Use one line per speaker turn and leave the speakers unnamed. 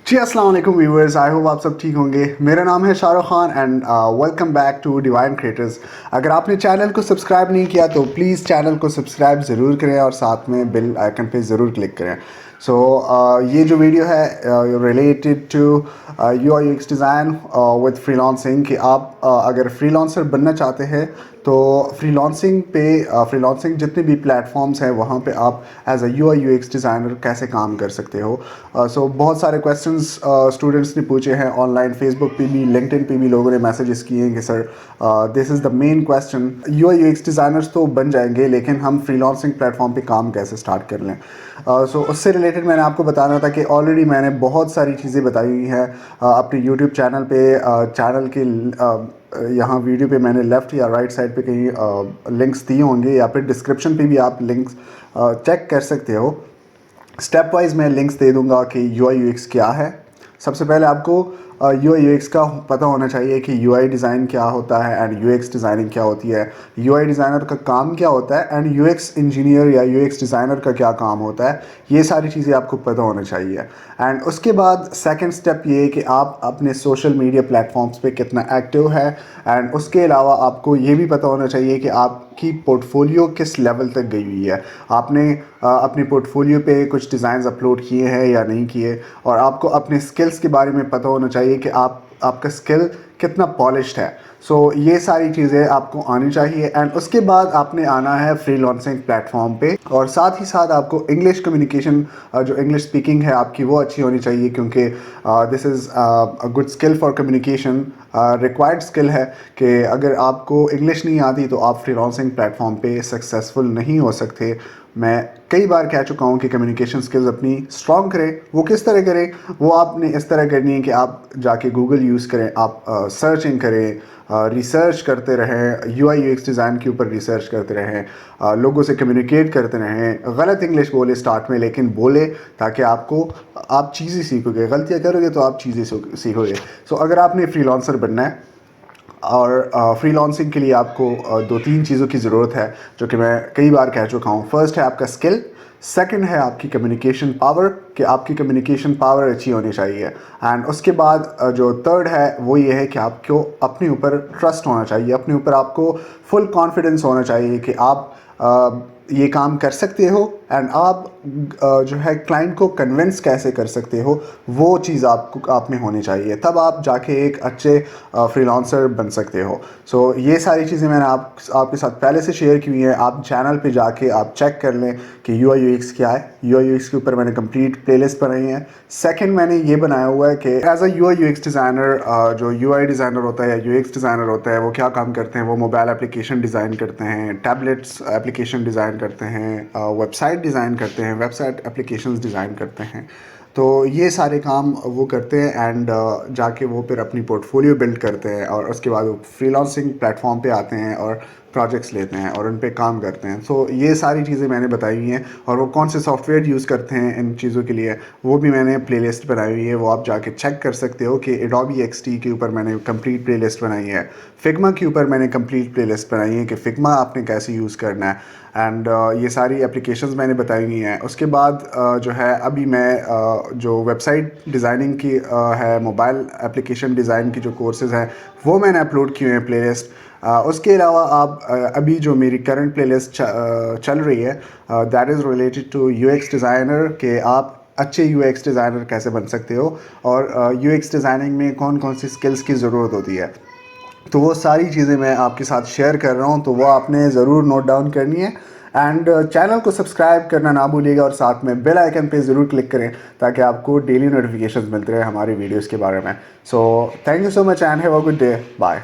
जी अस्सलाम वालेकुम viewers, I hope आप सब ठीक होंगे। मेरा नाम है Shahrukh Khan and welcome back to divine creators. अगर आपने चैनल को सब्सक्राइब नहीं किया तो प्लीज़ चैनल को सब्सक्राइब ज़रूर करें और साथ में बेल आइकन पे ज़रूर क्लिक करें। सो ये जो वीडियो है related to UI UX design with freelancing कि आप अगर फ्रीलांसर बनना चाहते हैं तो फ्रीलांसिंग जितने भी प्लेटफॉर्म्स हैं वहाँ पे आप as a UI UX designer कैसे काम कर सकते हो। सो बहुत सारे क्वेश्चंस स्टूडेंट्स ने पूछे हैं ऑनलाइन, फेसबुक पे भी, लिंक्डइन पे भी लोगों ने मैसेजेस किए हैं कि sir this is the main question, UI UX designers तो बन जाएंगे लेकिन हम फ्रीलांसिंग प्लेटफॉर्म पे काम कैसे स्टार्ट कर लें। सो उससे रिलेटेड मैंने आपको बताना था कि ऑलरेडी मैंने बहुत सारी चीज़ें बताई हुई हैं अपने यूट्यूब चैनल पे। चैनल के यहाँ वीडियो पे मैंने लेफ़्ट या राइट साइड पे कहीं लिंक्स दिए होंगे या फिर डिस्क्रिप्शन पे भी आप लिंक्स चेक कर सकते हो। स्टेप वाइज मैं लिंक्स दे दूंगा कि यूआई यूएक्स क्या है। सबसे पहले आपको यूआई यूएक्स का पता होना चाहिए कि यूआई डिज़ाइन क्या होता है एंड यूएक्स डिज़ाइनिंग क्या होती है, यूआई डिज़ाइनर का काम क्या होता है एंड यूएक्स इंजीनियर या यूएक्स डिज़ाइनर का क्या काम होता है। ये सारी चीज़ें आपको पता होना चाहिए। एंड उसके बाद सेकंड स्टेप ये है कि आप अपने सोशल मीडिया प्लेटफॉर्म्स पे कितना एक्टिव है एंड उसके अलावा आपको ये भी पता होना चाहिए कि आपकी पोर्टफोलियो किस लेवल तक गई हुई है। आपने अपने पोर्टफोलियो पे कुछ डिज़ाइंस अपलोड किए हैं या नहीं किए, और आपको अपने स्किल्स के बारे में पता होना चाहिए कि आपका स्किल कितना पॉलिश्ड है। सो ये सारी चीज़ें आपको आनी चाहिए एंड उसके बाद आपने आना है फ्रीलांसिंग प्लेटफॉर्म पे। और साथ ही साथ आपको इंग्लिश कम्युनिकेशन, जो इंग्लिश स्पीकिंग है आपकी, वो अच्छी होनी चाहिए क्योंकि this is a good skill for communication, required skill है कि अगर आपको इंग्लिश नहीं आती तो आप फ्रीलांसिंग प्लेटफॉर्म पे सक्सेसफुल नहीं हो सकते। मैं कई बार कह चुका हूँ कि कम्युनिकेशन स्किल्स अपनी स्ट्रॉन्ग करें। वो किस तरह करें? वो आपने इस तरह करनी है कि आप जाके गूगल यूज़ करें, आप सर्चिंग करें, रिसर्च करते रहें, यूआई यूएक्स डिज़ाइन के ऊपर रिसर्च करते रहें, लोगों से कम्युनिकेट करते रहें। गलत इंग्लिश बोले स्टार्ट में, लेकिन बोले ताकि आप चीज़ें सीखोगे। गलतियाँ करोगे तो आप चीज़ें सीखोगे। सो अगर आपने फ्रीलांसर बनना है और फ्रीलांसिंग के लिए आपको दो तीन चीज़ों की ज़रूरत है जो कि मैं कई बार कह चुका हूँ। फर्स्ट है आपका स्किल, सेकंड है आपकी कम्युनिकेशन पावर कि आपकी कम्युनिकेशन पावर अच्छी होनी चाहिए, एंड उसके बाद जो थर्ड है वो ये है कि आपको अपने ऊपर ट्रस्ट होना चाहिए, अपने ऊपर आपको फुल कॉन्फिडेंस होना चाहिए कि आप ये काम कर सकते हो एंड आप जो है क्लाइंट को कन्विंस कैसे कर सकते हो, वो चीज़ आप में होनी चाहिए। तब आप जाके एक अच्छे फ्रीलांसर बन सकते हो। सो ये सारी चीज़ें मैंने आपके साथ पहले से शेयर की हुई हैं। आप चैनल पे जाके आप चेक कर लें कि यूआई यूएक्स क्या है। यूआई यूएक्स के ऊपर मैंने कंप्लीट प्लेलिस्ट बनाई है। सेकंड मैंने ये बनाया हुआ है कि as a UI UX designer, जो यूआई डिज़ाइनर होता है या यूएक्स डिज़ाइनर होता है वो क्या काम करते हैं? वो मोबाइल एप्लीकेशन डिज़ाइन करते हैं, टैबलेट्स एप्लीकेशन डिज़ाइन करते हैं, वेबसाइट डिज़ाइन करते हैं, वेबसाइट एप्लीकेशंस डिज़ाइन करते हैं। तो ये सारे काम वो करते हैं एंड जाके वो फिर अपनी पोर्टफोलियो बिल्ड करते हैं और उसके बाद वो फ्रीलांसिंग प्लेटफॉर्म पे आते हैं और प्रोजेक्ट्स लेते हैं और उन पे काम करते हैं। सो ये सारी चीज़ें मैंने बताई हुई हैं, और वो कौन से सॉफ्टवेयर यूज़ करते हैं इन चीज़ों के लिए वो भी मैंने प्लेलिस्ट बनाई हुई है। वो आप जाके चेक कर सकते हो कि एडोबी एक्सटी के ऊपर मैंने कंप्लीट प्लेलिस्ट बनाई है, फिग्मा के ऊपर मैंने कंप्लीट प्लेलिस्ट बनाई है कि फिग्मा आपने कैसे यूज़ करना है, एंड ये सारी एप्लीकेशंस मैंने बताई हुई हैं। उसके बाद जो है अभी मैं जो वेबसाइट डिज़ाइनिंग की है, मोबाइल एप्लीकेशन डिज़ाइन की जो कोर्सेज़ हैं वो मैंने अपलोड किए हैं प्लेलिस्ट। उसके अलावा आप अभी जो मेरी करंट प्लेलिस्ट चल रही है that is related to UX designer कि आप अच्छे यूएक्स डिज़ाइनर कैसे बन सकते हो और यूएक्स डिज़ाइनिंग में कौन कौन सी स्किल्स की ज़रूरत होती है। तो वो सारी चीज़ें मैं आपके साथ शेयर कर रहा हूँ, तो वो आपने ज़रूर नोट डाउन करनी है एंड चैनल को सब्सक्राइब करना ना भूलिएगा और साथ में बेल आइकन पे ज़रूर क्लिक करें ताकि आपको डेली नोटिफिकेशंस मिलते रहे हमारी वीडियोस के बारे में। So thank you so much and have a good day, bye.